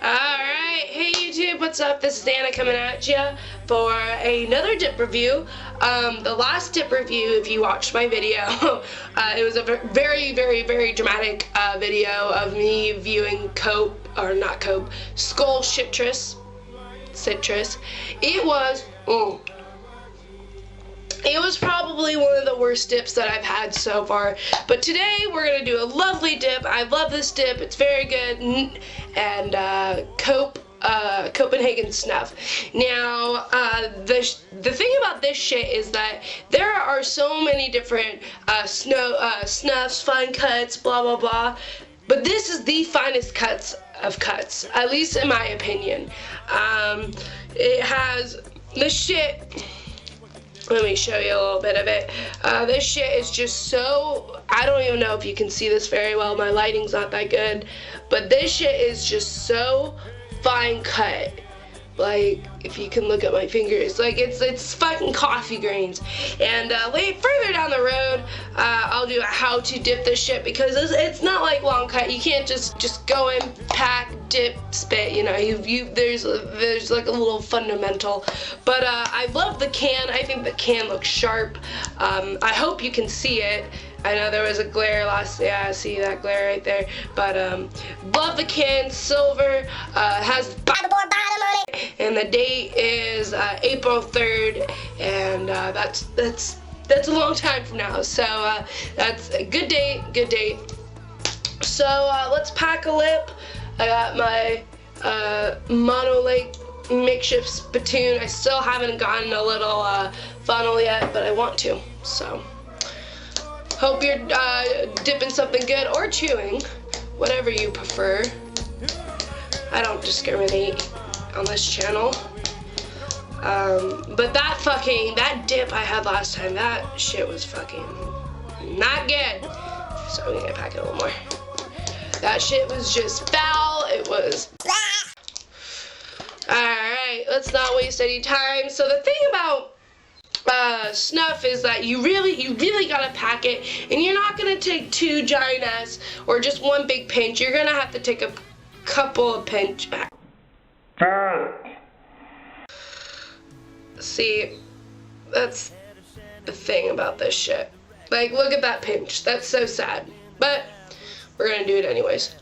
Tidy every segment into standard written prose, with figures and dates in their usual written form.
Alright, hey YouTube, what's up? This is Anna coming at you for another dip review. The last dip review, if you watched my video, it was a very, very, very dramatic video of me viewing Skull Citrus. It was probably one of the worst dips that I've had so far, but today we're going to do a lovely dip. I love this dip, it's very good, and Copenhagen Snuff. Now, the thing about this shit is that there are so many different snuffs, fine cuts, blah blah blah, but this is the finest cuts of cuts, at least in my opinion. It has this shit. Let me show you a little bit of it. This shit is just so, I don't even know if you can see this very well, my lighting's not that good, but this shit is just so fine cut. Like, if you can look at my fingers, like it's fucking coffee grains. And further down the road, I'll do a how to dip this shit, because it's not like long cut. You can't just go in, pack, dip, spit. You know, there's like a little fundamental. But I love the can. I think the can looks sharp. I hope you can see it. I know there was a glare yeah, I see that glare right there. But love the can, silver, has bottom on it, and the date is April 3rd, and that's a long time from now. So that's a good date, So let's pack a lip. I got my monolake makeshift spittoon. I still haven't gotten a little funnel yet, but I want to. So hope you're dipping something good or chewing, whatever you prefer. I don't discriminate on this channel. But that dip I had last time, that shit was fucking not good. So I'm gonna pack it a little more. That shit was just foul. It was. Alright, let's not waste any time. So the thing about snuff is that you really gotta pack it, and you're not gonna take two giant ass or just one big pinch. You're gonna have to take a couple of pinch. See, that's the thing about this shit. Like, look at that pinch. That's so sad. But we're gonna do it anyways.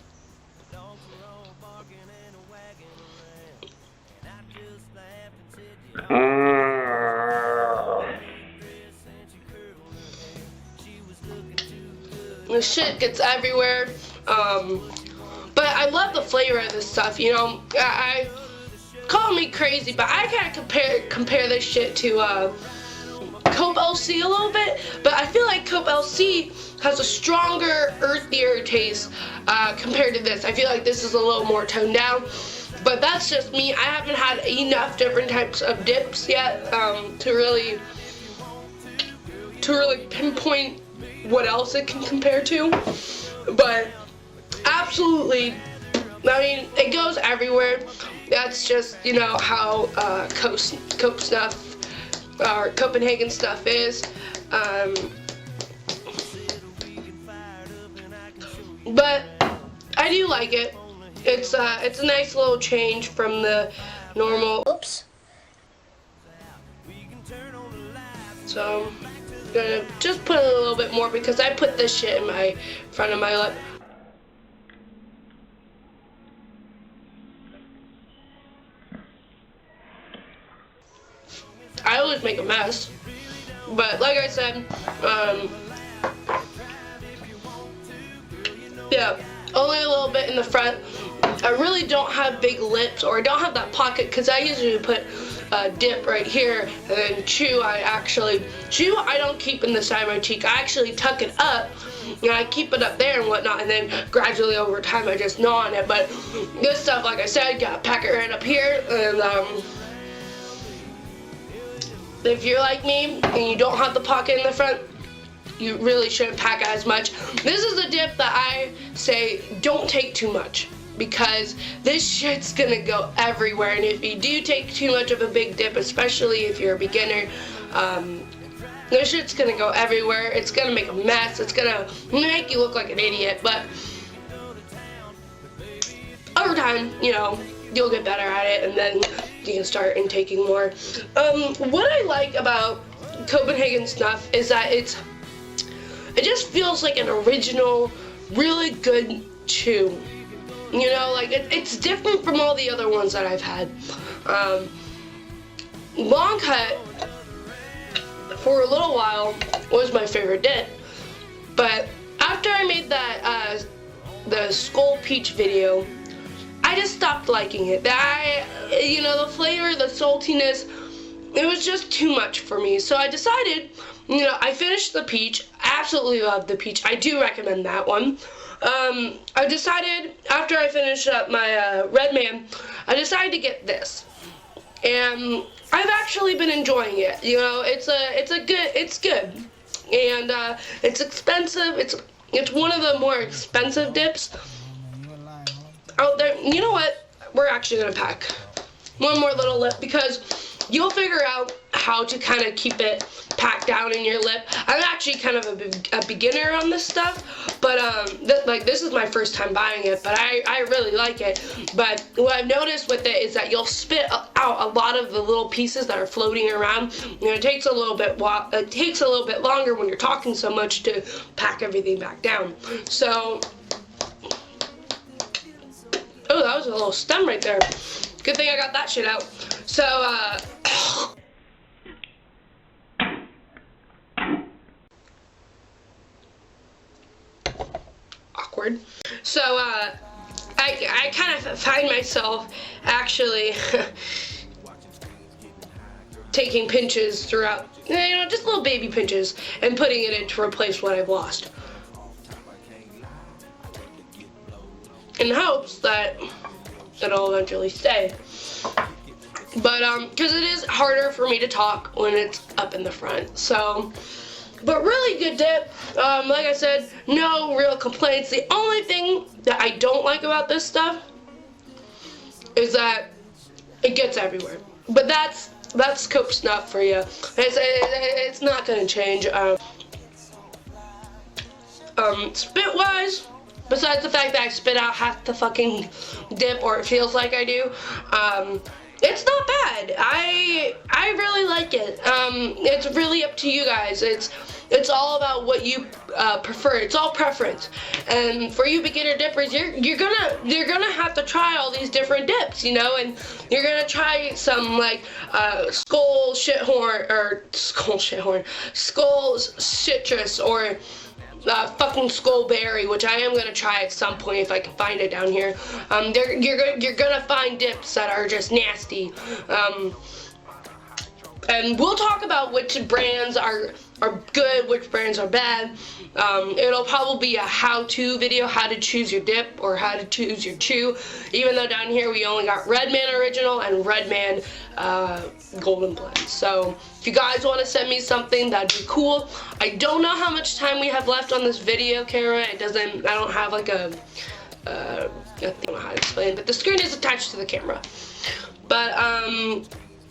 The shit gets everywhere, but I love the flavor of this stuff. You know, I call me crazy, but I kind of compare this shit to Cope LC a little bit, but I feel like Cope LC has a stronger, earthier taste compared to this. I feel like this is a little more toned down, but that's just me. I haven't had enough different types of dips yet to really pinpoint what else it can compare to, but absolutely, I mean, it goes everywhere. That's just, you know, how Cope Snuff or Copenhagen Snuff is. But I do like it. It's a nice little change from the normal. Oops. So I'm gonna just put a little bit more because I put this shit in my front of my lip. I always make a mess, but like I said, yeah, only a little bit in the front. I really don't have big lips, or I don't have that pocket, because I usually put dip right here, and then chew I don't keep in the side of my cheek. I actually tuck it up, and I keep it up there and whatnot, and then gradually over time I just gnaw on it. But this stuff, like I said, you gotta pack it right up here, and if you're like me and you don't have the pocket in the front, you really shouldn't pack as much. This is a dip that I say don't take too much, because this shit's gonna go everywhere, and if you do take too much of a big dip, especially if you're a beginner, This shit's gonna go everywhere. It's gonna make a mess. It's gonna make you look like an idiot. But over time, you know, you'll get better at it, and then you can start intaking more. What I like about Copenhagen Snuff is that it just feels like an original, really good chew. You know, like it's different from all the other ones that I've had. Long cut for a little while was my favorite dip, but after I made that the Skull Peach video, I just stopped liking it. You know, the flavor, the saltiness, it was just too much for me. So I decided, you know, I finished the peach. Absolutely love the peach. I do recommend that one. I decided after I finished up my Red Man, I decided to get this, and I've actually been enjoying it. You know, it's good, and it's expensive. It's one of the more expensive dips out there. You know what? We're actually gonna pack one more little lip because you'll figure out how to kind of keep it packed down in your lip. I'm actually kind of a beginner on this stuff, but this is my first time buying it, but I really like it. But what I've noticed with it is that you'll spit out a lot of the little pieces that are floating around. You know, it takes a little bit longer when you're talking so much to pack everything back down. So, oh, that was a little stem right there. Good thing I got that shit out. So, awkward. So, I kind of find myself actually taking pinches throughout, you know, just little baby pinches, and putting it in to replace what I've lost, in hopes that it'll eventually stay. But, because it is harder for me to talk when it's up in the front. So, but really good dip. Like I said, no real complaints. The only thing that I don't like about this stuff is that it gits everywhere. But that's Cope Snuff for you. It's not gonna change. Spit-wise, besides the fact that I spit out half the fucking dip, or it feels like I do, it's not bad. I really like it. It's really up to you guys. It's all about what you prefer. It's all preference. And for you beginner dippers, you're gonna have to try all these different dips, you know, and you're gonna try some like skull citrus, or fucking skull berry, which I am gonna try at some point if I can find it down here. You're gonna find dips that are just nasty. And we'll talk about which brands are good, which brands are bad. It'll probably be a how-to video, how to choose your dip or how to choose your chew, even though down here we only got Red Man Original and Red Man Golden Blend. So if you guys want to send me something, that'd be cool. I don't know how much time we have left on this video camera. I don't have like I don't know how to explain, but the screen is attached to the camera. But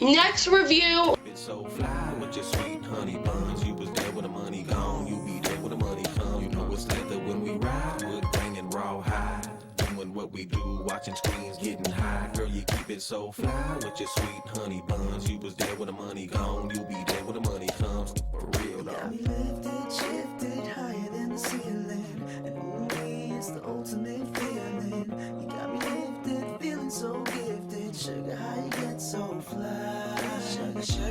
next review. So fly with your sweet honey buns. You was there with the money gone. You be there with the money come. You know it's leather when we ride. Wood banging raw high. Doing what we do, watching screens getting high. Girl, you keep it so fly with your sweet honey buns. You was there with the money gone. You be there when the money comes. For real though. Got me lifted, shifted higher than the ceiling. And only it's the ultimate feeling. You got me lifted, feeling so gifted. Sugar, how you get so fly. Sugar, sugar.